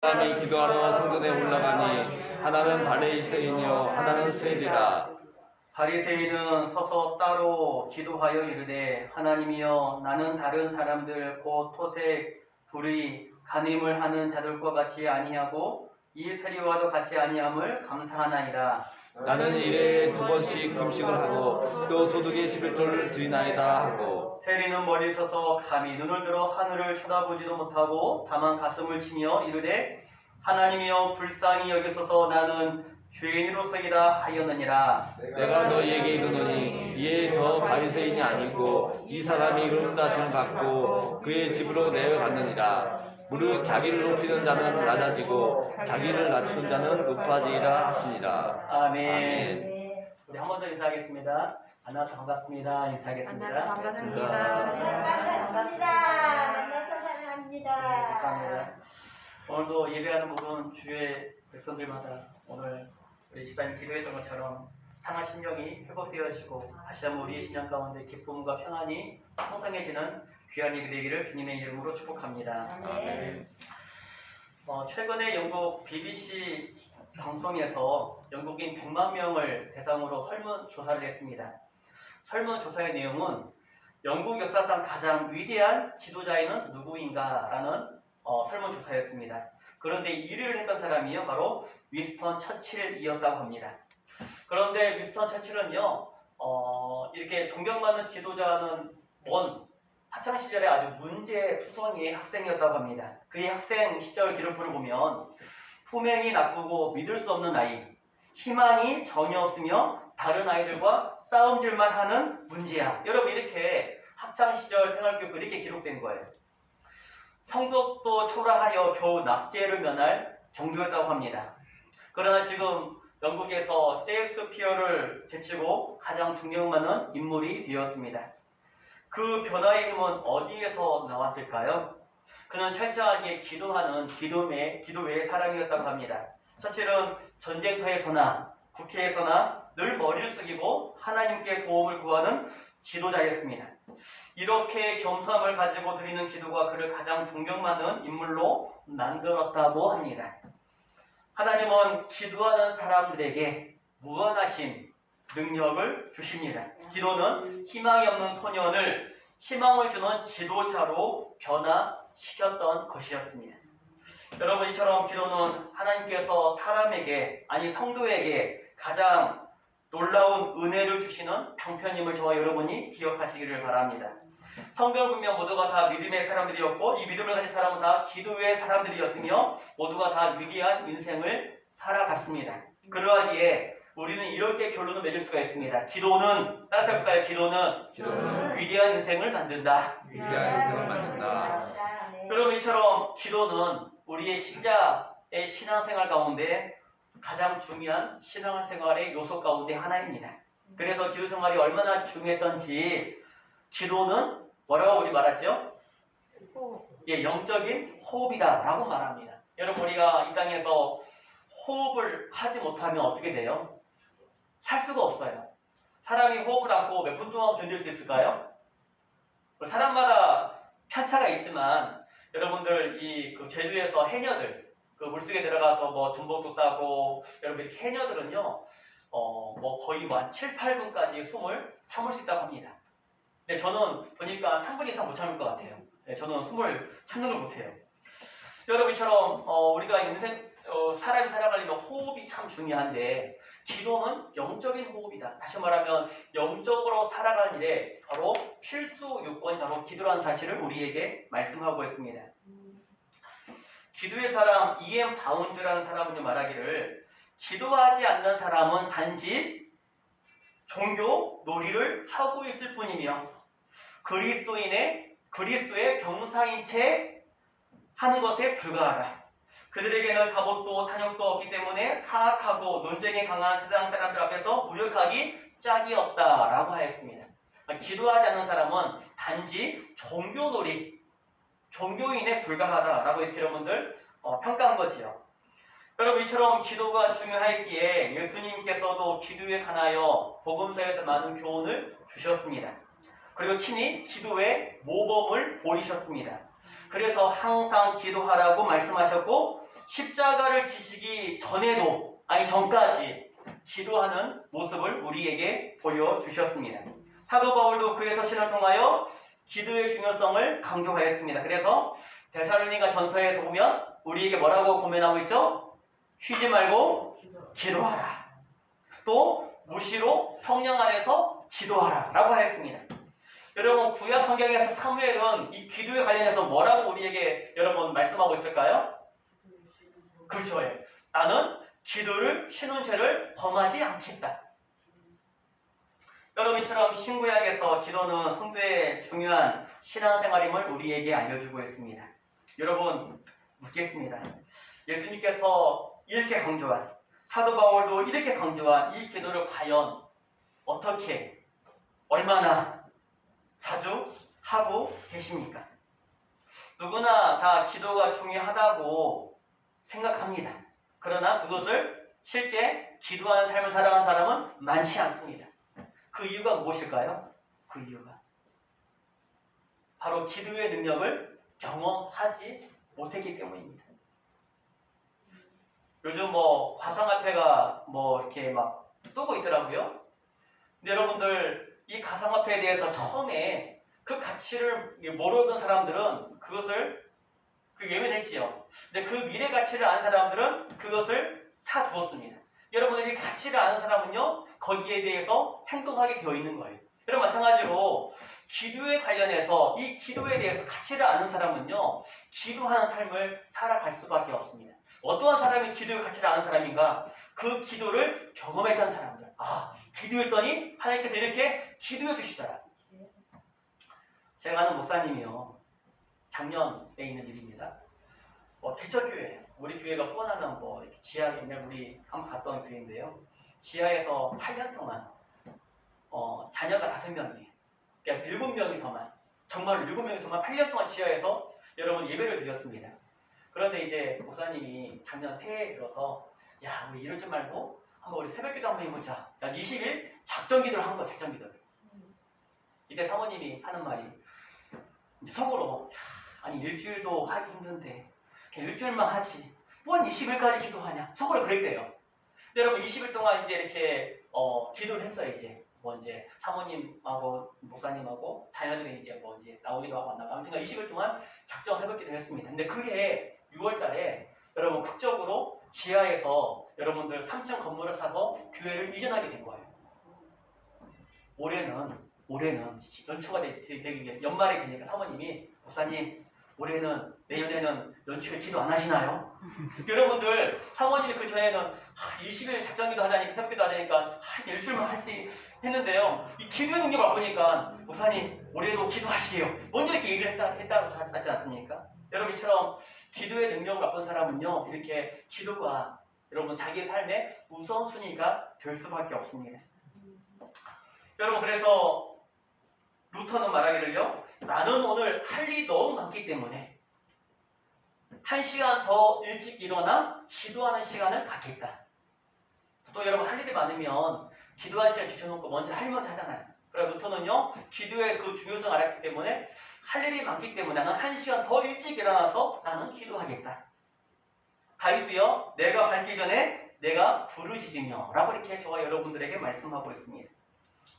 사람이 기도하러 성전에 올라가니 하나는 바리새인이요 하나는 세리라. 바리새인은 서서 따로 기도하여 이르되 하나님이여 나는 다른 사람들 곧 토색, 불의, 간임을 하는 자들과 같이 아니하고 이 세리와도 같이 아니함을 감사하나이다. 나는 일에 2번씩 금식을 하고 또 소득의 11조를 드리나이다 하고. 세리는 멀리 서서 감히 눈을 들어 하늘을 쳐다보지도 못하고 다만 가슴을 치며 이르되 하나님이여 불쌍히 여기소서 나는 죄인으로서이다 하였느니라. 내가 너희에게 이르노니 이에 저 바리새인이 아니고 이 사람이 응답심을 받고 그의 집으로 내려갔느니라. 무릇 자기를 높이는 자는 낮아지고 자기를 낮춘 자는 높아지리라 하시니라. 아멘. 우리 한 번 더 인사하겠습니다. 만나서 반갑습니다. 인사하겠습니다. 만나서 반갑습니다. 만나서 사랑합니다. 감사합니다. 오늘도 예배하는 모든 주의 백성들마다 오늘 우리 집사님 기도했던 것처럼 상한 심령이 회복되어지고 다시 한번 우리의 심령 가운데 기쁨과 평안이 풍성해지는 귀한 예배 되기를 주님의 이름으로 축복합니다. 아멘. 최근에 영국 BBC 방송에서 영국인 100만 명을 대상으로 설문조사를 했습니다. 설문조사의 내용은 영국 역사상 가장 위대한 지도자에는 누구인가라는 설문조사였습니다. 그런데 1위를 했던 사람이요 바로 위스턴 처칠이었다고 합니다. 그런데 위스턴 처칠은요 이렇게 존경받는 지도자는 학창 시절에 아주 문제투성이의 학생이었다고 합니다. 그의 학생 시절 기록부를 보면 품행이 나쁘고 믿을 수 없는 아이, 희망이 전혀 없으며 다른 아이들과 싸움질만 하는 문제야. 여러분 이렇게 학창 시절 생활교육 이렇게 기록된 거예요. 성덕도 초라하여 겨우 낙제를 면할 정도였다고 합니다. 그러나 지금 영국에서 셰익스피어를 제치고 가장 존경받는 인물이 되었습니다. 그 변화의 힘은 어디에서 나왔을까요? 그는 철저하게 기도하는 기도회의 사람이었다고 합니다. 처칠은 전쟁터에서나 국회에서나 늘 머리를 숙이고 하나님께 도움을 구하는 지도자였습니다. 이렇게 겸손함을 가지고 드리는 기도가 그를 가장 존경받는 인물로 만들었다고 합니다. 하나님은 기도하는 사람들에게 무한하신 능력을 주십니다. 기도는 희망이 없는 소년을 희망을 주는 지도자로 변화시켰던 것이었습니다. 여러분 이처럼 기도는 하나님께서 사람에게 아니 성도에게 가장 놀라운 은혜를 주시는 방편임을 저와 여러분이 기억하시기를 바랍니다. 성경 분명 모두가 다 믿음의 사람들이었고 이 믿음을 가진 사람은 다 기도의 사람들이었으며 모두가 다 위대한 인생을 살아갔습니다. 그러하기에 우리는 이렇게 결론을 맺을 수가 있습니다. 기도는 따라서 해볼까요? 기도는 위대한 인생을 만든다. 위대한 인생을 만든다. 여러분 이처럼 기도는 우리의 신자의 신앙생활 가운데 가장 중요한 신앙생활의 요소 가운데 하나입니다. 그래서 기도 생활이 얼마나 중요했던지 기도는 뭐라고 우리 말하죠? 영적인 호흡이다 라고 말합니다. 여러분 우리가 이 땅에서 호흡을 하지 못하면 어떻게 돼요? 살 수가 없어요. 사람이 호흡을 하고 몇 분 동안 견딜 수 있을까요? 사람마다 편차가 있지만 여러분들 그 제주에서 해녀들 그 물속에 들어가서 뭐 전복도 따고 여러분 이렇게 해녀들은요 거의 한 7, 8분까지 숨을 참을 수 있다고 합니다. 근데 저는 보니까 3분 이상 못 참을 것 같아요. 저는 숨을 참는 걸 못해요. 여러분처럼 우리가 사람이 살아가려면 호흡이 참 중요한데 기도는 영적인 호흡이다. 다시 말하면 영적으로 살아가는 일에 바로 필수 요건이 바로 기도라는 사실을 우리에게 말씀하고 있습니다. 기도의 사람 E.M. 바운즈라는 사람은요 말하기를 기도하지 않는 사람은 단지 종교 놀이를 하고 있을 뿐이며 그리스도의 병사인 채 하는 것에 불과하다. 그들에게는 갑옷도 탄약도 없기 때문에 사악하고 논쟁에 강한 세상 사람들 앞에서 무력하기 짝이 없다라고 하였습니다. 기도하지 않는 사람은 단지 종교놀이, 종교인에 불과하다라고 이렇게 여러분들 평가한 거지요. 여러분 이처럼 기도가 중요하기에 예수님께서도 기도에 관하여 복음서에서 많은 교훈을 주셨습니다. 그리고 친히 기도의 모범을 보이셨습니다. 그래서 항상 기도하라고 말씀하셨고 십자가를 지시기 전에도, 아니 전까지 기도하는 모습을 우리에게 보여주셨습니다. 사도 바울도 그의 서신을 통하여 기도의 중요성을 강조하였습니다. 그래서 데살로니가 전서에서 보면 우리에게 뭐라고 고면하고 있죠? 쉬지 말고 기도하라. 또 무시로 성령 안에서 기도하라 라고 하였습니다. 여러분, 구약 성경에서 사무엘은 이 기도에 관련해서 뭐라고 우리에게 여러분 말씀하고 있을까요? 그렇죠. 나는 기도를 쉬는 죄를 범하지 않겠다. 여러분처럼 신구약에서 기도는 성도의 중요한 신앙생활임을 우리에게 알려주고 있습니다. 여러분, 묻겠습니다. 예수님께서 이렇게 강조한, 사도 바울도 이렇게 강조한 이 기도를 과연 어떻게, 얼마나 자주 하고 계십니까? 누구나 다 기도가 중요하다고 생각합니다. 그러나 그것을 실제 기도하는 삶을 살아가는 사람은 많지 않습니다. 그 이유가 무엇일까요? 그 이유가 바로 기도의 능력을 경험하지 못했기 때문입니다. 요즘 가상화폐가 이렇게 막 뜨고 있더라고요. 근데 여러분들, 이 가상화폐에 대해서 처음에 그 가치를 모르던 사람들은 그것을 외면했지요. 근데 그 미래 가치를 아는 사람들은 그것을 사두었습니다. 여러분들이 가치를 아는 사람은요, 거기에 대해서 행동하게 되어 있는 거예요. 여러분, 마찬가지로 기도에 관련해서 이 기도에 대해서 가치를 아는 사람은요, 기도하는 삶을 살아갈 수밖에 없습니다. 어떠한 사람이 기도의 가치를 아는 사람인가? 그 기도를 경험했던 사람들. 기도했더니 하나님께서 이렇게 기도해 주시더라. 제가 아는 목사님이요, 작년에 있는 일입니다. 개척교회, 우리 교회가 후원하는 지하에 있는 우리 한번 갔던 교회인데요. 지하에서 8년 동안 자녀가 5명이에요. 그러니까 7명이서만, 정말 7명이서만 8년 동안 지하에서 여러분 예배를 드렸습니다. 그런데 이제 목사님이 작년 새해에 들어서, 야, 우리 이러지 말고 한번 우리 새벽기도 한번 해보자. 20일 작정기도를 한 거야, 작정기도를. 이때 사모님이 하는 말이 속으로, 아니 일주일도 하기 힘든데 그냥 일주일만 하지, 뭔 20일까지 기도하냐, 속으로 그랬대요. 근데 여러분, 20일 동안 이제 이렇게 기도를 했어요. 이제 사모님하고 목사님하고 자녀들이 이제 나오기도 하고 안 나오고, 아무튼 20일 동안 작정 새벽기도 했습니다. 근데 그해 6월달에 여러분 극적으로 지하에서 여러분들 3층 건물을 사서 교회를 이전하게 된 거예요. 올해는 연초가 되기 연말에 되니까 사모님이, 목사님, 올해는, 내년에는 연초에 기도 안 하시나요? 여러분들, 사모님이 그 전에는 20일 작정기도 하자니까, 새벽기도 하자니까 일주일만 하지 했는데요. 이 기도의 능력 맛보니까, 목사님, 올해도 기도하시게요. 먼저 이렇게 얘기를 했다고 하지 않습니까? 여러분처럼 기도의 능력을 맛본 사람은요, 이렇게 기도가 여러분 자기의 삶의 우선순위가 될 수밖에 없습니다. 여러분, 그래서 루터는 말하기를요, 나는 오늘 할 일이 너무 많기 때문에 1시간 더 일찍 일어나 기도하는 시간을 갖겠다. 또 여러분, 할 일이 많으면 기도할 시간 지쳐놓고 먼저 할 일만 하잖아요. 그래서 루터는요, 기도의 그 중요성을 알았기 때문에 할 일이 많기 때문에 나는 1시간 더 일찍 일어나서 나는 기도하겠다. 다윗도요, 내가 밝기 전에 내가 부르짖으며 라고 이렇게 저와 여러분들에게 말씀하고 있습니다.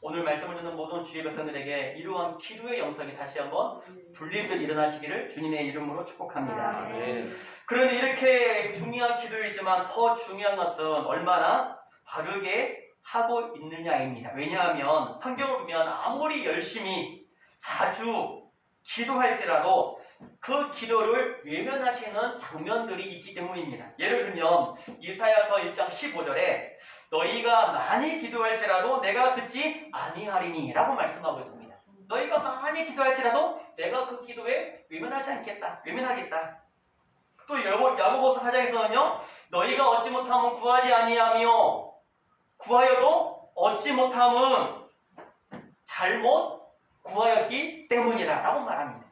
오늘 말씀을 듣는 모든 주의 백성들에게 이러한 기도의 영성이 다시 한번 돌릴 듯 일어나시기를 주님의 이름으로 축복합니다. 그런데 이렇게 중요한 기도이지만 더 중요한 것은 얼마나 바르게 하고 있느냐입니다. 왜냐하면 성경을 보면 아무리 열심히 자주 기도할지라도 그 기도를 외면하시는 장면들이 있기 때문입니다. 예를 들면 이사야서 1장 15절에 너희가 많이 기도할지라도 내가 듣지 아니하리니 라고 말씀하고 있습니다. 너희가 많이 기도할지라도 내가 그 기도에 외면하지 않겠다, 외면하겠다. 또 야고보서 4장에서는요, 너희가 얻지 못하면 구하지 아니하며 구하여도 얻지 못함은 잘못 구하였기 때문이라 라고 말합니다.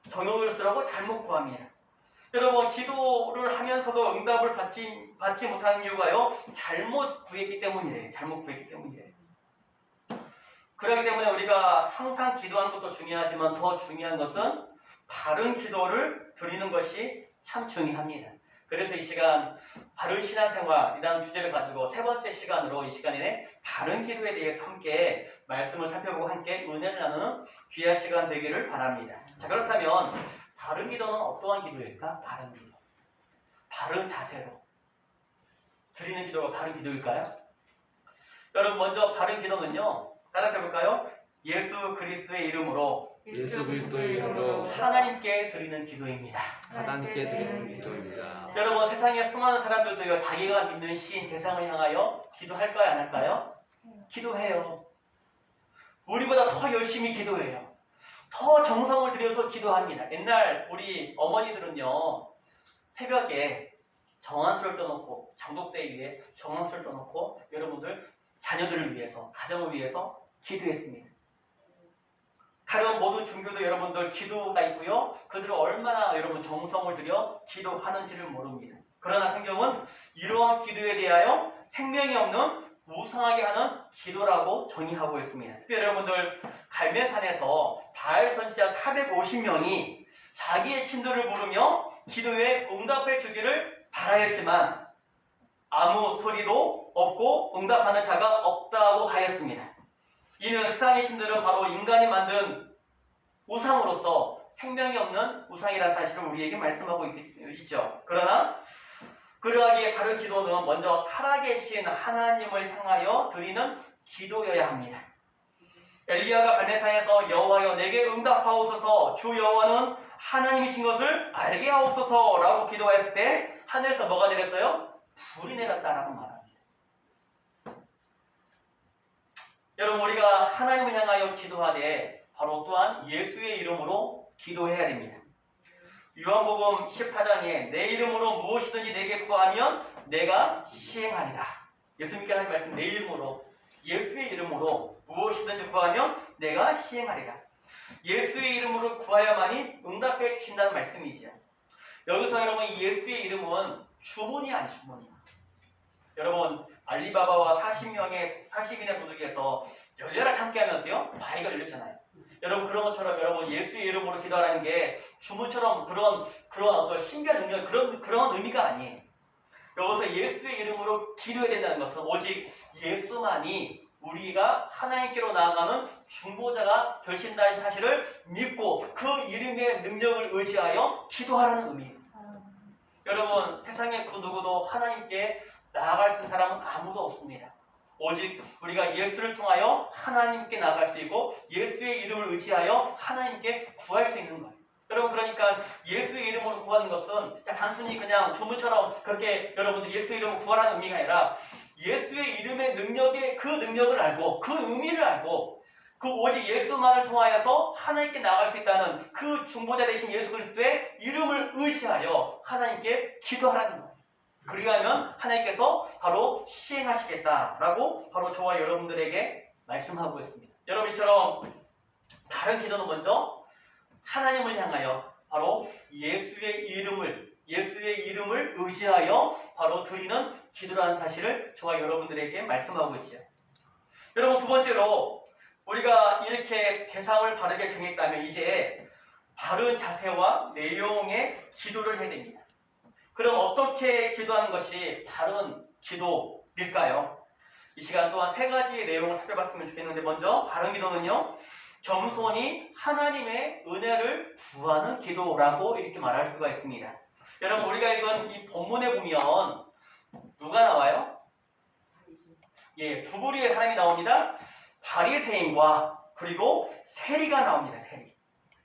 정욕을 쓰라고 잘못 구합니다. 여러분, 기도를 하면서도 응답을 받지 못하는 이유가요, 잘못 구했기 때문이래요. 잘못 구했기 때문이래요. 그렇기 때문에 우리가 항상 기도하는 것도 중요하지만 더 중요한 것은 바른 기도를 드리는 것이 참 중요합니다. 그래서 이 시간 바른 신앙생활이라는 주제를 가지고 세 번째 시간으로 이 시간에 바른 기도에 대해서 함께 말씀을 살펴보고 함께 은혜를 나누는 귀한 시간 되기를 바랍니다. 자, 그렇다면 바른 기도는 어떠한 기도일까? 바른 기도. 바른 자세로 드리는 기도가 바른 기도일까요? 여러분 먼저 바른 기도는요. 따라서 해볼까요? 예수 그리스도의 이름으로 예수 그리스도의 이름으로 하나님께 드리는 기도입니다. 하나님께 드리는 기도입니다. 여러분 세상에 수많은 사람들도요. 자기가 믿는 신 대상을 향하여 기도할까요? 안 할까요? 기도해요. 우리보다 더 열심히 기도해요. 더 정성을 들여서 기도합니다. 옛날 우리 어머니들은요. 새벽에 정한수를 떠놓고 장독대에 정한수를 떠놓고 여러분들 자녀들을 위해서 가정을 위해서 기도했습니다. 다른 모든 종교도 여러분들 기도가 있고요. 그들은 얼마나 여러분 정성을 들여 기도하는지를 모릅니다. 그러나 성경은 이러한 기도에 대하여 생명이 없는 무상하게 하는 기도라고 정의하고 있습니다. 특별히 여러분들 갈멜산에서 바알 선지자 450명이 자기의 신들을 부르며 기도에 응답해 주기를 바라였지만 아무 소리도 없고 응답하는 자가 없다고 하였습니다. 이는 세상의 신들은 바로 인간이 만든 우상으로서 생명이 없는 우상이라는 사실을 우리에게 말씀하고 있죠. 그러나 그러하기에 바른 기도는 먼저 살아계신 하나님을 향하여 드리는 기도여야 합니다. 엘리야가 갈멜산에서 여호와여 내게 응답하옵소서 주 여호와는 하나님이신 것을 알게 하옵소서라고 기도했을 때 하늘에서 뭐가 내렸어요? 불이 내렸다라고 말합니다. 여러분 우리가 하나님을 향하여 기도하되 바로 또한 예수의 이름으로 기도해야 됩니다. 요한복음 14장에 내 이름으로 무엇이든지 내게 구하면 내가 시행하리라. 예수님께서 하신 말씀 내 이름으로 예수의 이름으로 무엇이든지 구하면 내가 시행하리라. 예수의 이름으로 구하야만이 응답해 주신다는 말씀이죠. 여기서 여러분 이 예수의 이름은 주문이 아니 주문이에요. 여러분 알리바바와 40인의 도둑에서 열려라 참게 하면 어때요? 바위가 열렸잖아요. 여러분 그런 것처럼 여러분 예수의 이름으로 기도하라는 게 주문처럼 그런 어떤 신비한 능력 그런 의미가 아니에요. 여기서 예수의 이름으로 기도해야 된다는 것은 오직 예수만이 우리가 하나님께로 나아가는 중보자가 되신다는 사실을 믿고 그 이름의 능력을 의지하여 기도하라는 의미입니다. 여러분 세상에 그 누구도 하나님께 나아갈 수 있는 사람은 아무도 없습니다. 오직 우리가 예수를 통하여 하나님께 나아갈 수 있고 예수의 이름을 의지하여 하나님께 구할 수 있는 거예요. 여러분 그러니까 예수의 이름으로 구하는 것은 단순히 그냥 주문처럼 그렇게 여러분들 예수의 이름으로 구하라는 의미가 아니라 예수의 이름의 능력의 그 능력을 알고 그 의미를 알고 그 오직 예수만을 통하여서 하나님께 나아갈 수 있다는 그 중보자 되신 예수 그리스도의 이름을 의지하여 하나님께 기도하라는 거예요. 그리하면 하나님께서 바로 시행하시겠다라고 바로 저와 여러분들에게 말씀하고 있습니다. 여러분처럼 다른 기도는 먼저 하나님을 향하여 바로 예수의 이름을 의지하여 바로 드리는 기도라는 사실을 저와 여러분들에게 말씀하고 있죠. 여러분 두 번째로 우리가 이렇게 대상을 바르게 정했다면 이제 바른 자세와 내용의 기도를 해야 됩니다. 그럼 어떻게 기도하는 것이 바른 기도일까요? 이 시간 동안 세 가지의 내용을 살펴봤으면 좋겠는데 먼저 바른 기도는요. 겸손히 하나님의 은혜를 구하는 기도라고 이렇게 말할 수가 있습니다. 여러분 우리가 읽은 이 본문에 보면 누가 나와요? 예, 두 부류의 사람이 나옵니다. 바리새인과 그리고 세리가 나옵니다. 세리.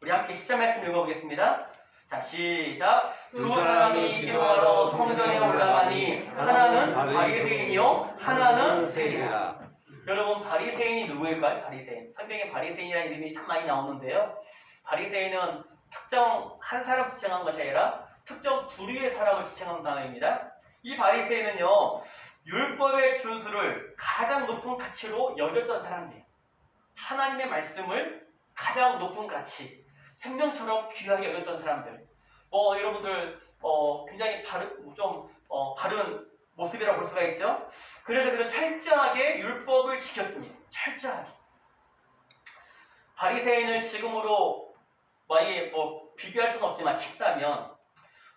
우리 함께 10절 말씀 읽어보겠습니다. 자, 시작. 두 사람이 기도하러 성전에 올라가니 하나는 바리새인이요 하나는 세리라. 여러분 바리새인이 누구일까요? 바리새인. 성경에 바리새인이라는 이름이 참 많이 나오는데요. 바리새인은 특정 한 사람 지칭하는 것이 아니라 특정 부류의 사람을 지칭하는 단어입니다. 이 바리새인은요 율법의 준수를 가장 높은 가치로 여겼던 사람들이에요. 하나님의 말씀을 가장 높은 가치, 생명처럼 귀하게 여겼던 사람들. 여러분들 굉장히 바른 모습이라고 볼 수가 있죠. 그래서 그는 철저하게 율법을 지켰습니다. 철저하게. 바리새인을 지금으로 만약에 비교할 수는 없지만 친다면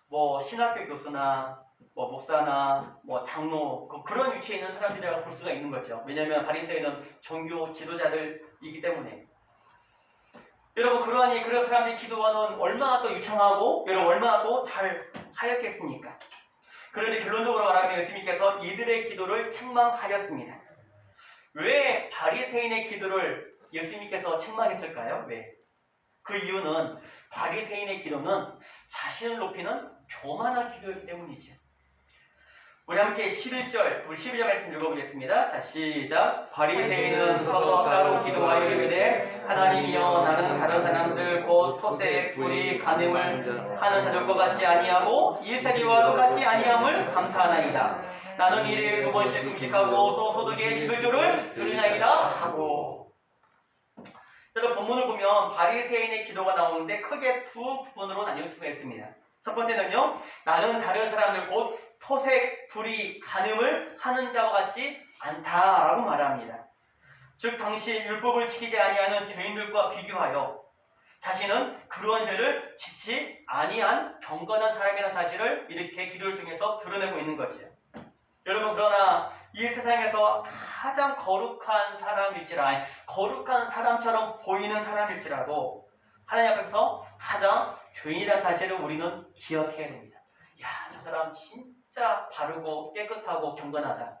뭐 신학교 교수나 뭐 목사나 뭐 장로 그런 위치에 있는 사람들이라고 볼 수가 있는 거죠. 왜냐하면 바리새인은 종교 지도자들이기 때문에. 여러분 그러하니 그런 사람들이 기도하는 얼마나 또 유창하고 여러분 얼마나 또 잘 하였겠습니까? 그런데 결론적으로 말하면 예수님께서 이들의 기도를 책망하였습니다. 왜 바리새인의 기도를 예수님께서 책망했을까요? 왜? 그 이유는 바리새인의 기도는 자신을 높이는 교만한 기도이기 때문이죠. 우리 함께 11절, 우리 12절 말씀 읽어보겠습니다. 자, 시작. 바리새인은 서서 따로 기도하여 이르되 하나님이여 나는 다른 사람들 곧 토색, 불의, 간음을 하는 자들과 같이 아니하고 이세리와 같이 아니함을 감사하나이다. 나는 일에 2번씩 금식하고 소소득의 11조를 드리나이다 하고. 여러분 본문을 보면 바리새인의 기도가 나오는데 크게 두 부분으로 나눌 수가 있습니다. 첫 번째는요, 나는 다른 사람들 곧 토색, 불의, 간음을 하는 자와 같이 않다라고 말합니다. 즉 당시 율법을 지키지 아니하는 죄인들과 비교하여 자신은 그러한 죄를 지치 아니한 경건한 사람이라는 사실을 이렇게 기도를 통해서 드러내고 있는 거죠. 여러분 그러나 이 세상에서 가장 거룩한 사람일지라 거룩한 사람처럼 보이는 사람일지라도 하나님 앞에서 가장 죄인이라는 사실을 우리는 기억해야 됩니다. 야, 저 사람 진짜 바르고 깨끗하고 경건하다.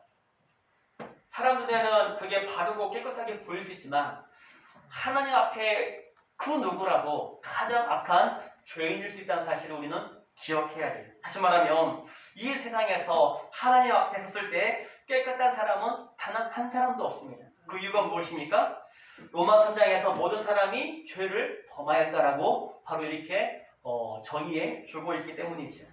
사람 눈에는 그게 바르고 깨끗하게 보일 수 있지만 하나님 앞에 그 누구라도 가장 악한 죄인일 수 있다는 사실을 우리는 기억해야 돼요. 다시 말하면 이 세상에서 하나님 앞에 섰을 때 깨끗한 사람은 단 한 사람도 없습니다. 그 이유가 무엇입니까? 로마 3장에서 모든 사람이 죄를 범하였다라고 바로 이렇게 정의해 주고 있기 때문이죠.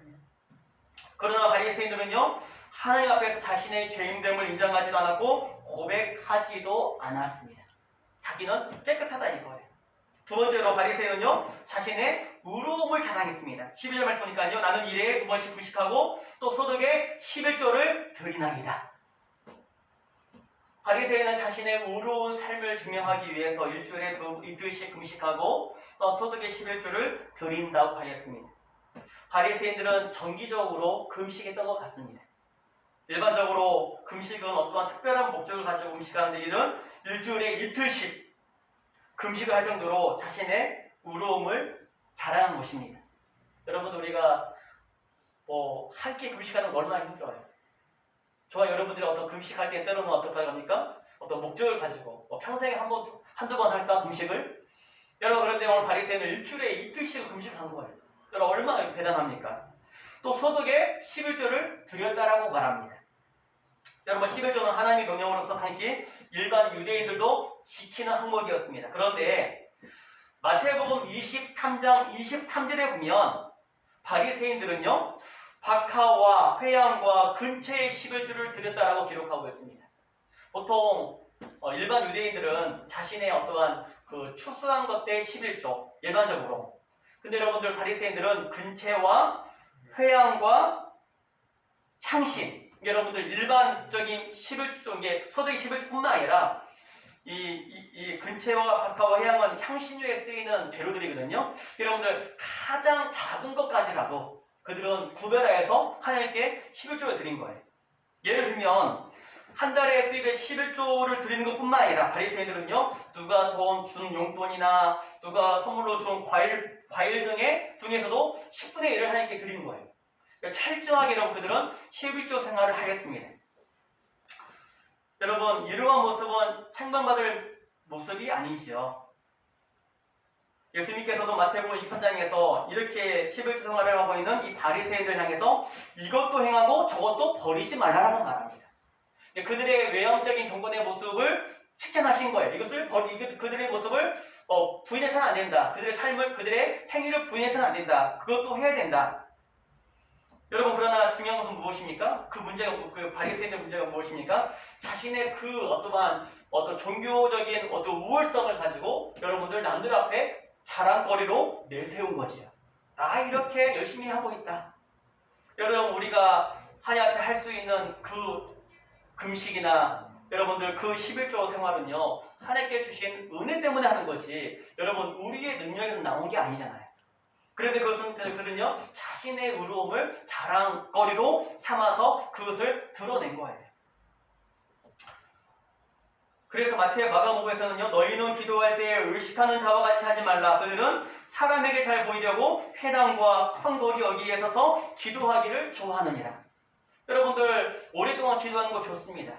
그러나 바리새인들은요 하나님 앞에서 자신의 죄인됨을 인정하지도 않았고 고백하지도 않았습니다. 자기는 깨끗하다 이거예요. 두 번째로 바리새인은요 자신의 의로움을 자랑했습니다. 11절 말씀 보니까요 나는 일에 2번씩 금식하고 또 소득의 11조를 드리나이다. 바리새인은 자신의 의로운 삶을 증명하기 위해서 일주일에 이틀씩 금식하고 또 소득의 11조를 드린다고 하였습니다. 바리새인들은 정기적으로 금식했던 것 같습니다. 일반적으로 금식은 어떠한 특별한 목적을 가지고 금식하는데 이들은 일주일에 이틀씩 금식을 할 정도로 자신의 의로움을 자랑한 것입니다. 여러분 우리가 한 끼 금식하는 건 얼마나 힘들어요. 저와 여러분들이 어떤 금식할 때 때로는 어떻게 합니까? 어떤 목적을 가지고 평생에 한두 번 할까 금식을? 여러분 그런데 오늘 바리새인은 일주일에 이틀씩 금식을 한 거예요. 여러분 얼마나 대단합니까? 또 소득의 11조를 드렸다라고 말합니다. 여러분 11조는 하나님의 명령으로서 당시 일반 유대인들도 지키는 항목이었습니다. 그런데 마태복음 23장 23절에 보면 바리새인들은요 박하와 회양과 근처의 11조를 드렸다라고 기록하고 있습니다. 보통 일반 유대인들은 자신의 어떠한 그 추수한 것들의 11조 일반적으로. 근데 여러분들 바리새인들은 근체와 회양과 향신, 여러분들 일반적인 11조, 이게 소득의 11조뿐만 아니라 이 근체와 박하와 회양은 향신료에 쓰이는 재료들이거든요. 여러분들 가장 작은 것까지라도 그들은 구별하여서 하나님께 11조를 드린 거예요. 예를 들면 한 달에 수입의 11조를 드리는 것뿐만 아니라 바리새인들은요 누가 돈 준 용돈이나 누가 선물로 준 과일 등에서도 10분의 1을 하나님께 드리는 거예요. 그러니까 철저하게 여러분 그들은 11조 생활을 하겠습니다. 여러분 이러한 모습은 책망받을 모습이 아니죠. 예수님께서도 마태복음 23장에서 이렇게 11조 생활을 하고 있는 이 바리새인들 향해서 이것도 행하고 저것도 버리지 말라라고 말합니다. 그들의 외형적인 경건의 모습을 칭찬하신 거예요. 그들의 모습을 부인해서는 안 된다. 그들의 삶을, 그들의 행위를 부인해서는 안 된다. 그것도 해야 된다. 여러분 그러나 중요한 것은 무엇입니까? 그 바리새인의 문제가 무엇입니까? 자신의 그 어떤 종교적인 어떤 우월성을 가지고 여러분들 남들 앞에 자랑거리로 내세운 거지요. 나 이렇게 열심히 하고 있다. 여러분 우리가 하나님 앞에 할 수 있는 그 금식이나 여러분들 그 11조 생활은요 하나님께 주신 은혜 때문에 하는 거지 여러분 우리의 능력에서 나온 게 아니잖아요. 그런데 그들은요 자신의 의로움을 자랑거리로 삼아서 그것을 드러낸 거예요. 그래서 마태 마가복음에서는요 너희는 기도할 때에 의식하는 자와 같이 하지 말라. 그들은 사람에게 잘 보이려고 회당과 큰 여기에 서서 기도하기를 좋아하느니라. 여러분들 오랫동안 기도하는 거 좋습니다.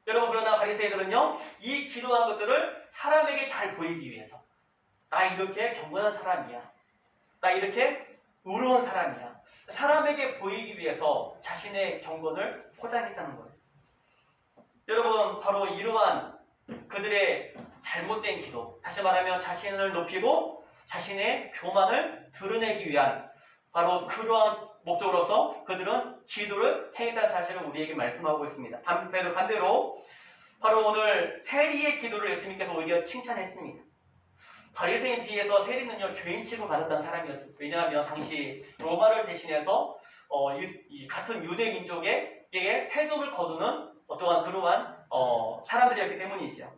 여러분 그러나 바리새인들은요 이 기도한 것들을 사람에게 잘 보이기 위해서 나 이렇게 경건한 사람이야. 나 이렇게 의로운 사람이야. 사람에게 보이기 위해서 자신의 경건을 포장했다는 거예요. 여러분 바로 이러한 그들의 잘못된 기도, 다시 말하면 자신을 높이고 자신의 교만을 드러내기 위한 바로 그러한 목적으로서 그들은 기도를 행했다는 사실을 우리에게 말씀하고 있습니다. 반대로 바로 오늘 세리의 기도를 예수님께서 오히려 칭찬했습니다. 바리새인 비해서 세리는요 죄인 취급을 받았던 사람이었습니다. 왜냐하면 당시 로마를 대신해서 이 같은 유대 민족에게 세금을 거두는 어떠한 그러한 사람들이었기 때문이죠.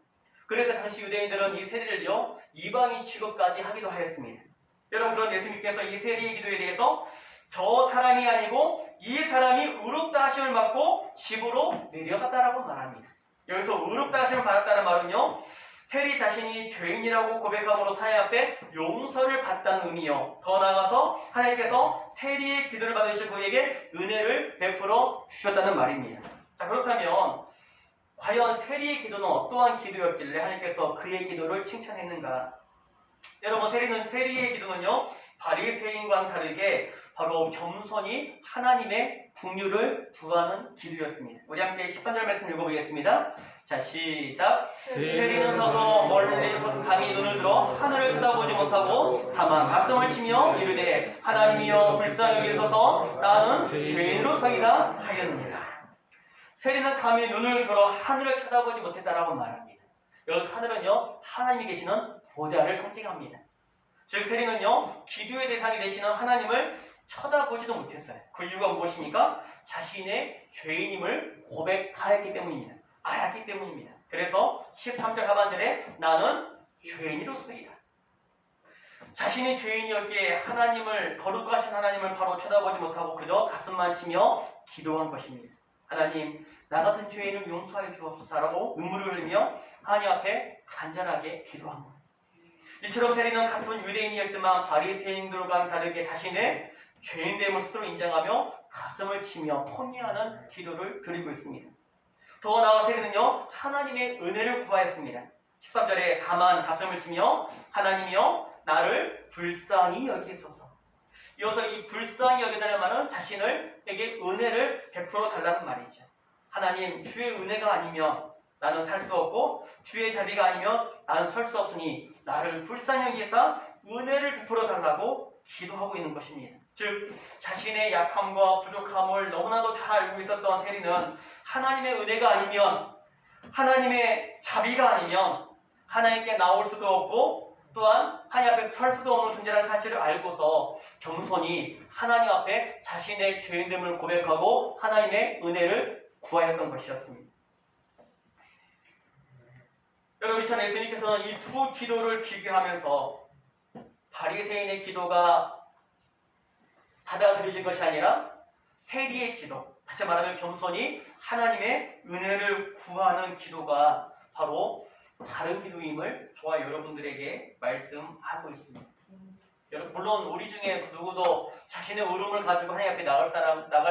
그래서 당시 유대인들은 이 세리를요 이방인 취급까지 하기도 하였습니다. 여러분 그런 예수님께서 이 세리의 기도에 대해서 저 사람이 아니고 이 사람이 의롭다 하심을 받고 집으로 내려갔다라고 말합니다. 여기서 의롭다 하심을 받았다는 말은요 세리 자신이 죄인이라고 고백함으로 하나님 앞에 용서를 받았다는 의미요. 더 나아가서 하나님께서 세리의 기도를 받으실 그에게 은혜를 베풀어 주셨다는 말입니다. 자 그렇다면 과연 세리의 기도는 어떠한 기도였길래 하나님께서 그의 기도를 칭찬했는가? 여러분 세리의 기도는요 바리새인과는 다르게 바로 겸손히 하나님의 긍휼을 구하는 기도였습니다. 우리 함께 13절 말씀 읽어보겠습니다. 자 시작. 세리는 서서 멀리 감히 눈을 들어 하늘을 쳐다보지 못하고 다만 가슴을 치며 이르되 하나님이여 불쌍히 여기소서 나는 죄인으로 서이다 하였느니라. 세리는 감히 눈을 들어 하늘을 쳐다보지 못했다라고 말합니다. 여기서 하늘은요 하나님이 계시는 보좌를 상징합니다. 즉 세리는요 기도의 대상이 되시는 하나님을 쳐다보지도 못했어요. 그 이유가 무엇입니까? 자신의 죄인임을 고백하였기 때문입니다. 알았기 때문입니다. 그래서 13절 하반절에 나는 죄인으로서이다. 자신이 죄인이었기에 하나님을 거룩하신 하나님을 바로 쳐다보지 못하고 그저 가슴만 치며 기도한 것입니다. 하나님 나 같은 죄인을 용서하여 주옵소서라고 눈물을 흘리며 하나님 앞에 간절하게 기도한 것. 이처럼 세리는 같은 유대인이었지만 바리새인들과는 다르게 자신의 죄인됨을 스스로 인정하며 가슴을 치며 통회하는 기도를 드리고 있습니다. 더 나아가 세리는요 하나님의 은혜를 구하였습니다. 13절에 다만 가슴을 치며 하나님이여 나를 불쌍히 여기소서. 이어서 이 불쌍히 여기다는 말은 자신에게 은혜를 베풀어 달라는 말이죠. 하나님 주의 은혜가 아니면 나는 살 수 없고 주의 자비가 아니면 나는 설 수 없으니 나를 불쌍히 여기사 은혜를 베풀어 달라고 기도하고 있는 것입니다. 즉 자신의 약함과 부족함을 너무나도 잘 알고 있었던 세리는 하나님의 은혜가 아니면 하나님의 자비가 아니면 하나님께 나올 수도 없고 또한 하나님 앞에 설 수도 없는 존재라는 사실을 알고서 겸손히 하나님 앞에 자신의 죄인됨을 고백하고 하나님의 은혜를 구하였던 것이었습니다. 여러분 이처럼 예수님께서는 이 두 기도를 비교하면서 바리새인의 기도가 받아들여진 것이 아니라 세리의 기도, 다시 말하면 겸손히 하나님의 은혜를 구하는 기도가 바로 다른 기도임을 저와 여러분들에게 말씀하고 있습니다. 여러분 물론 우리 중에 누구도 자신의 의로움을 가지고 하나님 앞에 나갈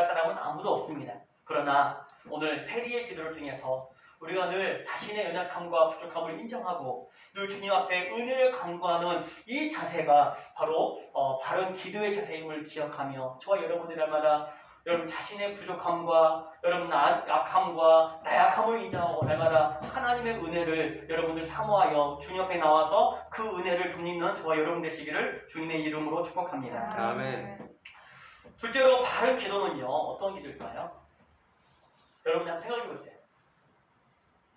사람은 아무도 없습니다. 그러나 오늘 세리의 기도를 통해서 우리가 늘 자신의 연약함과 부족함을 인정하고 늘 주님 앞에 은혜를 간구하는 이 자세가 바로 바른 기도의 자세임을 기억하며 저와 여러분들 날마다 여러분 자신의 부족함과 여러분 약함과 나약함을 인정하고 날마다 하나님의 은혜를 여러분들 사모하여 주님 앞에 나와서 그 은혜를 덧입는 저와 여러분 되시기를 주님의 이름으로 축복합니다. 아멘. 둘째로 바른 기도는요 어떤 기도일까요? 여러분 한번 생각해 보세요.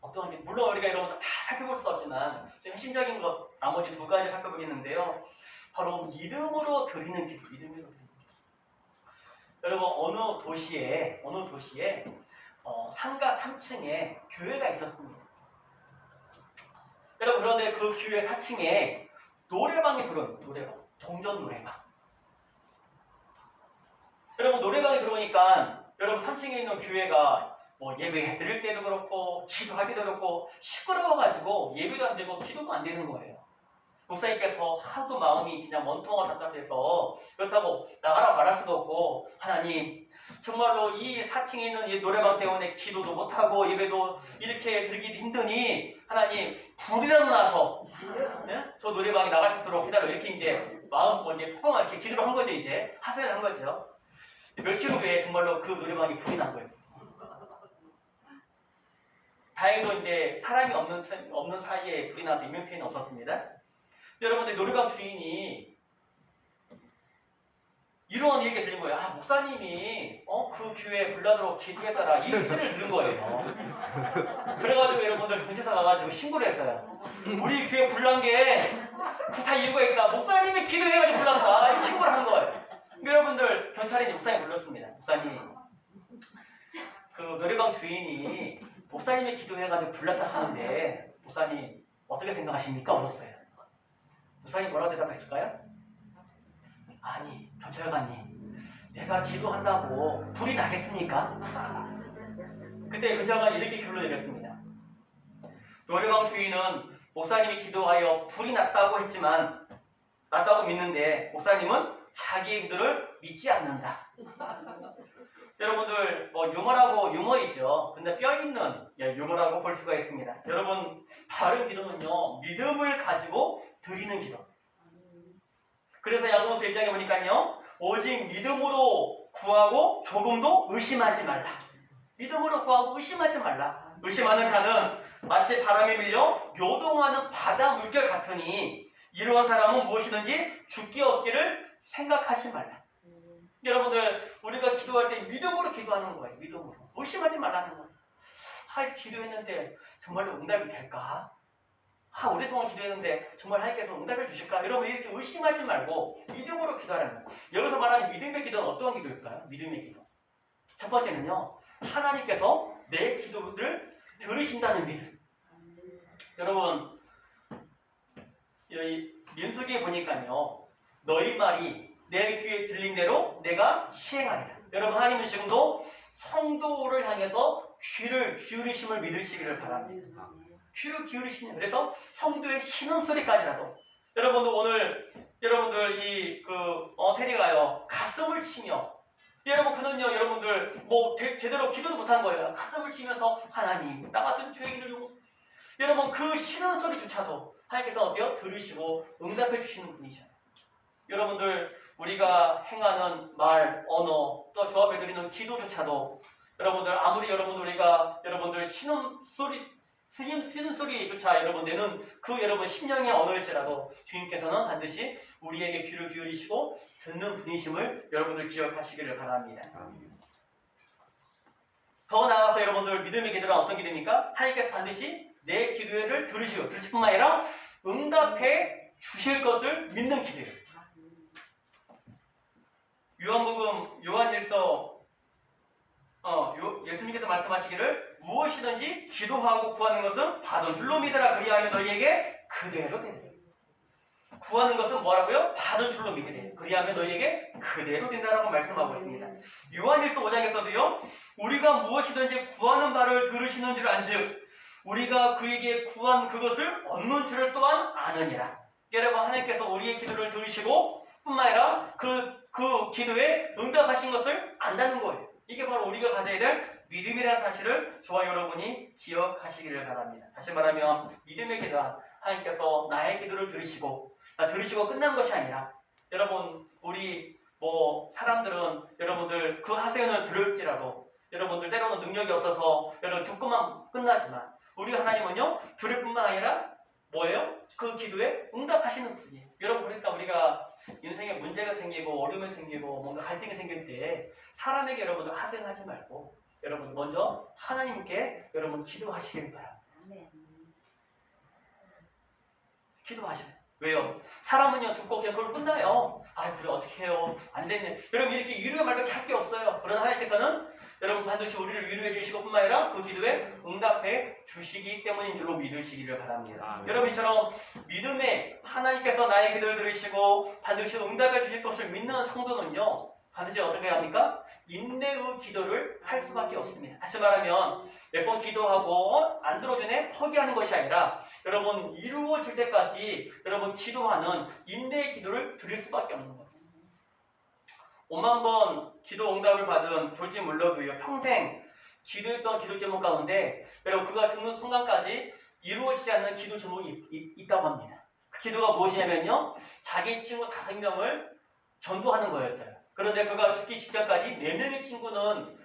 어떤 게 물론 우리가 이런 거 다 살펴볼 수 없지만 좀 핵심적인 것 나머지 두 가지 살펴보겠는데요. 바로 믿음으로 드리는 기도, 믿음으로 드리는 기도. 여러분 어느 도시에 상가 3층에 교회가 있었습니다. 여러분 그런데 그 교회 4층에 노래방이 들어요. 노래방, 동전 노래방. 여러분 노래방에 들어오니까 여러분 3층에 있는 교회가 뭐 예배 드릴 때도 그렇고 기도할 때도 그렇고 시끄러워가지고 예배도 안 되고 기도도 안 되는 거예요. 목사님께서 하도 마음이 그냥 원통하고 답답해서 그렇다고 나가라 말할 수도 없고 하나님 정말로 이 4층에 있는 이 노래방 때문에 기도도 못하고 예배도 이렇게 드리기도 힘드니 하나님 불이라도 나서 네? 저 노래방에 나갈 수 있도록 해달라 이렇게 이제 마음 이제 폭망 이렇게 기도를 한 거죠. 이제 하소연을 한 거죠. 며칠 후에 정말로 그 노래방에 불이 난 거예요. 다행히도 이제 사람이 없는 사이에 불이 나서 인명피해는 없었습니다. 여러분들 노래방 주인이 이런 얘기가 들린 거예요. 아 목사님이 그 교회 불나도록 기도했더라 이 소리를 들은 거예요. 그래가지고 여러분들 경찰서 가가지고 신고를 했어요. 우리 교회 불난 게 다 이유가 있다. 목사님이 기도해가지고 불났다. 신고를 한 거예요. 여러분들 경찰이 목사님 불렀습니다. 목사님 그 노래방 주인이 목사님이 기도해가지고 불났다 하는데 목사님 어떻게 생각하십니까? 물었어요. 목사님 뭐라고 대답했을까요? 아니 경찰관님 내가 기도한다고 불이 나겠습니까? 그때 경찰관이 이렇게 결론을 내렸습니다. 노래방 주인은 목사님이 기도하여 불이 났다고 했지만 났다고 믿는데 목사님은 자기의 기도를 믿지 않는다. 여러분들 뭐 유머이죠. 근데 뼈 있는 유머라고 볼 수가 있습니다. 여러분 바른 기도는요 믿음을 가지고 드리는 기도. 그래서 야고보서 1장에 보니까요 오직 믿음으로 구하고 조금도 의심하지 말라. 믿음으로 구하고 의심하지 말라. 의심하는 자는 마치 바람에 밀려 요동하는 바다 물결 같으니 이러한 사람은 무엇이든지 죽기 없기를 생각하지 말라. 여러분들 우리가 기도할 때 믿음으로 기도하는 거예요. 믿음으로. 의심하지 말라는 거예요. 기도했는데 정말로 응답이 될까? 오랫동안 기도했는데 정말 하나님께서 응답해 주실까? 여러분 이렇게 의심하지 말고 믿음으로 기도하라는 거예요. 여기서 말하는 믿음의 기도는 어떤 기도일까요? 믿음의 기도. 첫 번째는요. 하나님께서 내 기도를 들으신다는 믿음. 여러분 여기 민수기에 보니까요. 너희 말이 내 귀에 들린 대로 내가 시행하리라. 여러분 하나님은 지금도 성도를 향해서 귀를 기울이심을 믿으시기를 바랍니다. 귀를 기울이시는 그래서 성도의 신음소리까지라도 여러분 오늘 여러분들 이 세리가요 가슴을 치며 여러분 그는요 여러분들 뭐 제대로 기도도 못한 거예요. 가슴을 치면서 하나님 나 같은 죄인을 용서. 여러분 그 신음소리조차도 하나님께서 어때요? 들으시고 응답해 주시는 분이잖아요. 여러분들 우리가 행하는 말, 언어, 또 저 앞에 드리는 기도조차도 여러분들 아무리 우리가 여러분들 신음소리조차 여러분 내는 그 여러분 심령의 언어일지라도 주님께서는 반드시 우리에게 귀를 기울이시고 듣는 분이심을 여러분들 기억하시기를 바랍니다. 더 나아가서 여러분들 믿음의 기도란 어떤 기도입니까? 하나님께서 반드시 내 기도를 들으실 뿐만 아니라 응답해 주실 것을 믿는 기도예요. 요한복음 요한일서 예수님께서 말씀하시기를 무엇이든지 기도하고 구하는 것은 받은 줄로 믿으라. 그리하면 너희에게 그대로 된다. 구하는 것은 뭐라고요? 받은 줄로 믿으래. 그리하면 너희에게 그대로 된다라고 말씀하고 있습니다. 요한일서 5장에서도요. 우리가 무엇이든지 구하는 바를 들으시는 줄 안즉 우리가 그에게 구한 그것을 얻는 줄을 또한 아느니라. 여러분 하나님께서 우리의 기도를 들으시고 뿐만 아니라 그 기도에 응답하신 것을 안다는 거예요. 이게 바로 우리가 가져야 될 믿음이라는 사실을 저와 여러분이 기억하시기를 바랍니다. 다시 말하면 믿음의 기도는 하나님께서 나의 기도를 들으시고 끝난 것이 아니라 여러분 우리 사람들은 여러분들 그 하소연을 들을지라도 여러분들 때로는 능력이 없어서 여러분 듣고만 끝나지만 우리 하나님은요 들을 뿐만 아니라 뭐예요? 그 기도에 응답하시는 분이에요. 여러분 그러니까 우리가 인생에 문제가 생기고 어려움이 생기고 뭔가 갈등이 생길 때 사람에게 여러분들 하소연하지 말고 여러분 먼저 하나님께 여러분 기도하시길 바랍니다. 기도하셔요. 왜요? 사람은요 듣고 그냥 그걸 끝나요. 그래 어떻게 해요? 안 됐네. 여러분 이렇게 위로의 말밖에 할 게 없어요. 그러나 하나님께서는 여러분 반드시 우리를 위로해 주시고 뿐만 아니라 그 기도에 응답해 주시기 때문인 줄로 믿으시기를 바랍니다. 여러분 이처럼 믿음에 하나님께서 나의 기도를 들으시고 반드시 응답해 주실 것을 믿는 성도는요 반드시 어떻게 합니까? 인내의 기도를 할 수밖에 없습니다. 다시 말하면 몇 번 기도하고 안 들어주네 포기하는 것이 아니라 여러분 이루어질 때까지 여러분 기도하는 인내의 기도를 드릴 수밖에 없는 거예요. 5만 번 기도 응답을 받은 조지 물러도요 평생 기도했던 기도 제목 가운데 여러분 그가 죽는 순간까지 이루어지지 않는 기도 제목이 있다고 합니다. 그 기도가 무엇이냐면요 자기 친구 5명을 전도하는 거였어요. 그런데 그가 죽기 직전까지 4명의 친구는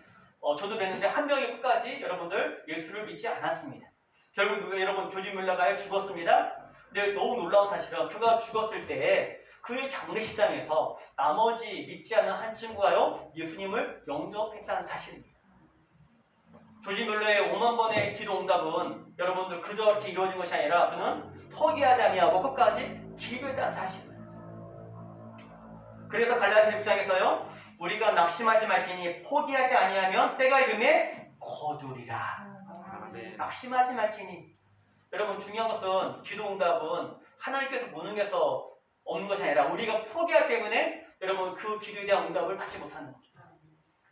전도됐는데 1명이 끝까지 여러분들 예수를 믿지 않았습니다. 결국 여러분 조지 물러가 죽었습니다. 근데 너무 놀라운 사실은 그가 죽었을 때 그의 장례식장에서 나머지 믿지 않는 한 친구가요 예수님을 영접했다는 사실입니다. 조지 물러의 5만 번의 기도 응답은 여러분들 그저 이렇게 이루어진 것이 아니라 그는 포기하지 아니하고 끝까지 기도했다는 사실입니다. 그래서 갈라디아 6장에서요 우리가 낙심하지 말지니 포기하지 아니하면 때가 이르매 거두리라. 낙심하지 말지니. 여러분 중요한 것은 기도 응답은 하나님께서 무능해서 없는 것이 아니라 우리가 포기하기 때문에 여러분 그 기도에 대한 응답을 받지 못하는 겁니다.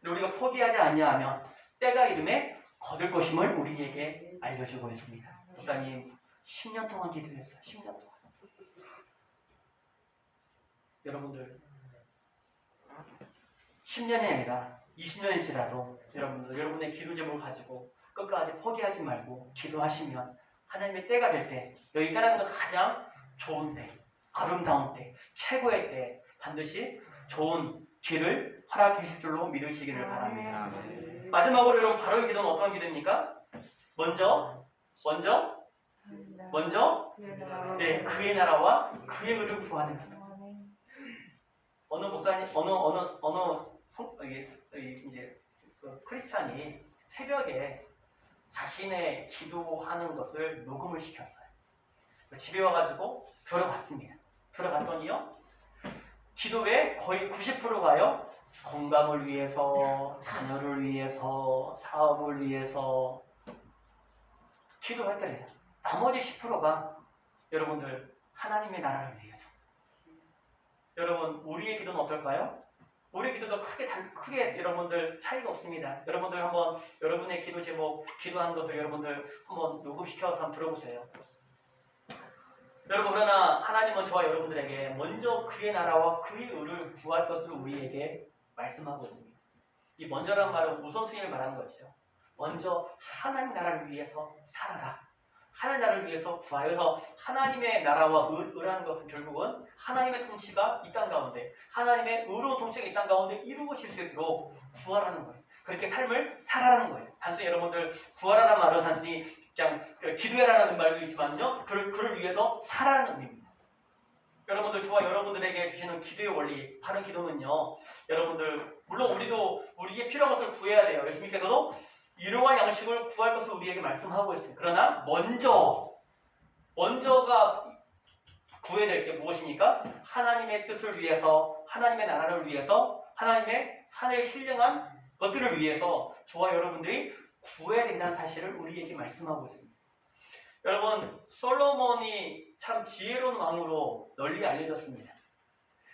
우리가 포기하지 아니하면 때가 이르매 거둘 것임을 우리에게 알려주고 있습니다. 목사님 10년 동안 기도했어요. 10년 동안. 여러분들 10년이 아니라 20년일지라도 여러분들 여러분의 기도 제목을 가지고 끝까지 포기하지 말고 기도하시면 하나님의 때가 될 때 여기 따라하는 것 가장 좋은 때, 아름다운 때, 최고의 때 반드시 좋은 길을 허락해 주실 줄로 믿으시기를 바랍니다. 마지막으로 여러분 바로의 기도는 어떤 기도입니까? 먼저 네 그의 나라와 그의 의를 구하는 기도. 어느 목사님 이제 크리스찬이 새벽에 자신의 기도하는 것을 녹음을 시켰어요. 집에 와가지고 들어봤습니다. 들어봤더니요 기도의 거의 90%가요 건강을 위해서, 자녀를 위해서, 사업을 위해서 기도했더래요. 나머지 10%가 여러분들 하나님의 나라를 위해서. 여러분 우리의 기도는 어떨까요? 우리 기도도 크게 여러분들 차이가 없습니다. 여러분들 한번 여러분의 기도 제목, 기도하는 것들 여러분들 한번 녹음시켜서 한번 들어보세요. 여러분 그러나 하나님은 저와 여러분들에게 먼저 그의 나라와 그의 의를 구할 것을 우리에게 말씀하고 있습니다. 이 먼저란 말은 우선순위를 말하는 거죠. 먼저 하나님 나라를 위해서 살아라. 하나님 나라를 위해서 구하여서 하나님의 나라와 의라는 것은 결국은 하나님의 통치가 이 땅 가운데 하나님의 의로운 통치가 이 땅 가운데 이루어질 수 있도록 구하라는 거예요. 그렇게 삶을 살아라는 거예요. 단순히 여러분들 구하라는 말은 단순히 그냥 기도해라는 말도 있지만요. 그를 위해서 살아라는 의미입니다. 여러분들 저와 여러분들에게 주시는 기도의 원리, 바른 기도는요. 여러분들 물론 우리도 우리에게 필요한 것들을 구해야 돼요. 예수님께서도 이러한 양식을 구할 것을 우리에게 말씀하고 있어요. 그러나 먼저가 구해야 될 게 무엇입니까? 하나님의 뜻을 위해서, 하나님의 나라를 위해서, 하나님의 하늘에 신령한 것들을 위해서 저와 여러분들이 구해야 된다는 사실을 우리에게 말씀하고 있습니다. 여러분 솔로몬이 참 지혜로운 왕으로 널리 알려졌습니다.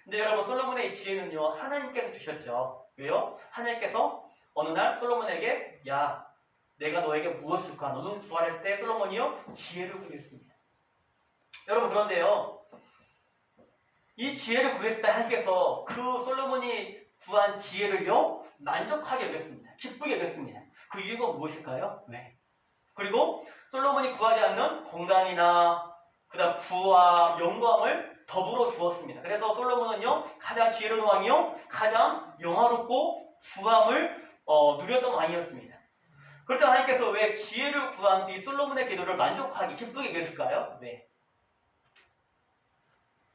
근데 여러분 솔로몬의 지혜는요 하나님께서 주셨죠. 왜요? 하나님께서 어느 날 솔로몬에게 야 내가 너에게 무엇을 줄까? 너는 부활했을 때 솔로몬이요 지혜를 구했습니다. 여러분 그런데요 이 지혜를 구했을 때 하나님께서 그 솔로몬이 구한 지혜를요 만족하게 여겼습니다. 기쁘게 여겼습니다. 그 이유가 무엇일까요? 왜? 그리고 솔로몬이 구하지 않는 건강이나 그다음 부와 영광을 더불어 주었습니다. 그래서 솔로몬은요 가장 지혜로운 왕이요 가장 영화롭고 부함을 누렸던 왕이었습니다. 그럴 때 하나님께서 왜 지혜를 구한 이 솔로몬의 기도를 만족하게 기쁘게 여겼을까요? 네.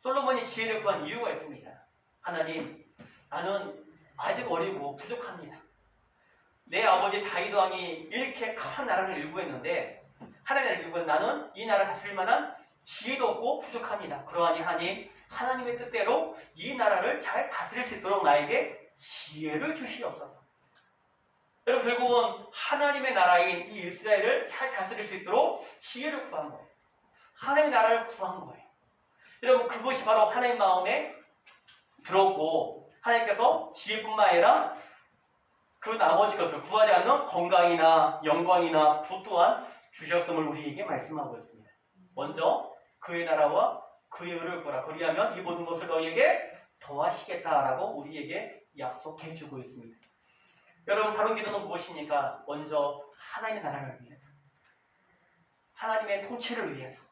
솔로몬이 지혜를 구한 이유가 있습니다. 하나님, 나는 아직 어리고 부족합니다. 내 아버지 다윗 왕이 이렇게 큰 나라를 일구했는데 하나님의 일구는 나는 이 나라를 다스릴 만한 지혜도 없고 부족합니다. 그러하니 하나님의 뜻대로 이 나라를 잘 다스릴 수 있도록 나에게 지혜를 주시옵소서. 여러분 결국은 하나님의 나라인 이 이스라엘을 잘 다스릴 수 있도록 지혜를 구한 거예요. 하나님의 나라를 구한 거예요. 여러분 그것이 바로 하나님 마음에 들었고 하나님께서 지혜뿐만 아니라 그 나머지 것들 구하지 않는 건강이나 영광이나 부 또한 주셨음을 우리에게 말씀하고 있습니다. 먼저 그의 나라와 그의 의를 구하라. 그리하면 이 모든 것을 너희에게 더하시겠다라고 우리에게 약속해 주고 있습니다. 여러분, 바른 기도는 무엇입니까? 먼저 하나님의 나라를 위해서, 하나님의 통치를 위해서,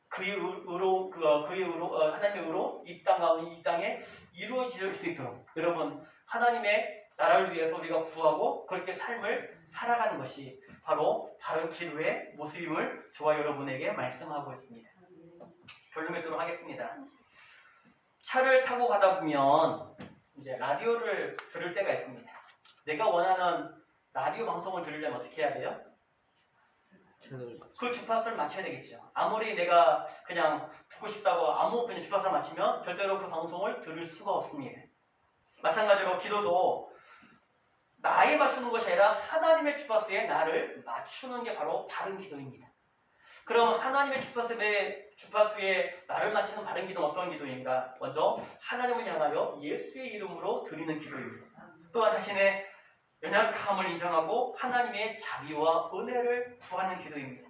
그의 의로 하나님의 의로 이 땅에 이루어질 수 있도록 여러분, 하나님의 나라를 위해서 우리가 구하고 그렇게 삶을 살아가는 것이 바로 바른 기도의 모습임을 저와 여러분에게 말씀하고 있습니다. 결론 맺도록 하겠습니다. 차를 타고 가다 보면 이제 라디오를 들을 때가 있습니다. 내가 원하는 라디오 방송을 들으려면 어떻게 해야 돼요? 그 주파수를 맞춰야 되겠죠. 아무리 내가 그냥 듣고 싶다고 아무 그냥 주파수를 맞추면 절대로 그 방송을 들을 수가 없습니다. 마찬가지로 기도도 나에 맞추는 것이 아니라 하나님의 주파수에 나를 맞추는 게 바로 바른 기도입니다. 그럼 하나님의 주파수에 나를 맞추는 바른 기도는 어떤 기도인가? 먼저 하나님을 향하여 예수의 이름으로 드리는 기도입니다. 또한 자신의 연약함을 인정하고 하나님의 자비와 은혜를 구하는 기도입니다.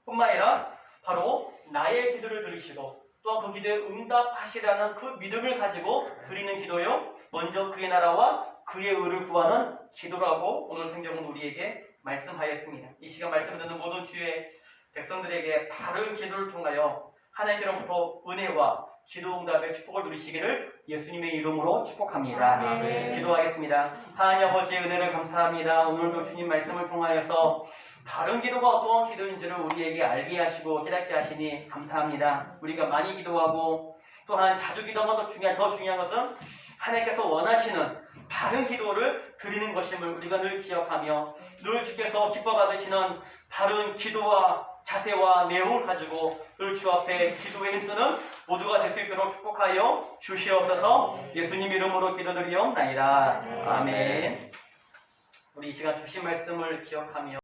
뿐만 아니라 바로 나의 기도를 들으시고 또한 그 기도에 응답하시라는 그 믿음을 가지고 드리는 기도요. 먼저 그의 나라와 그의 의를 구하는 기도라고 오늘 성경은 우리에게 말씀하였습니다. 이 시간 말씀 듣는 모든 주의 백성들에게 바른 기도를 통하여 하나님께로부터 은혜와 기도 응답의 축복을 누리시기를 예수님의 이름으로 축복합니다. 아멘. 기도하겠습니다. 하나님 아버지의 은혜를 감사합니다. 오늘도 주님 말씀을 통하여서 바른 기도가 어떠한 기도인지를 우리에게 알게 하시고 깨닫게 하시니 감사합니다. 우리가 많이 기도하고 또한 자주 기도한 것도 더 중요한 것은 하나님께서 원하시는 바른 기도를 드리는 것임을 우리가 늘 기억하며 늘 주께서 기뻐 받으시는 바른 기도와 자세와 내용을 가지고 늘 주 앞에 기도에 힘쓰는 모두가 될 수 있도록 축복하여 주시옵소서. 예수님 이름으로 기도드리옵나이다. 아멘. 우리 이 시간 주신 말씀을 기억하며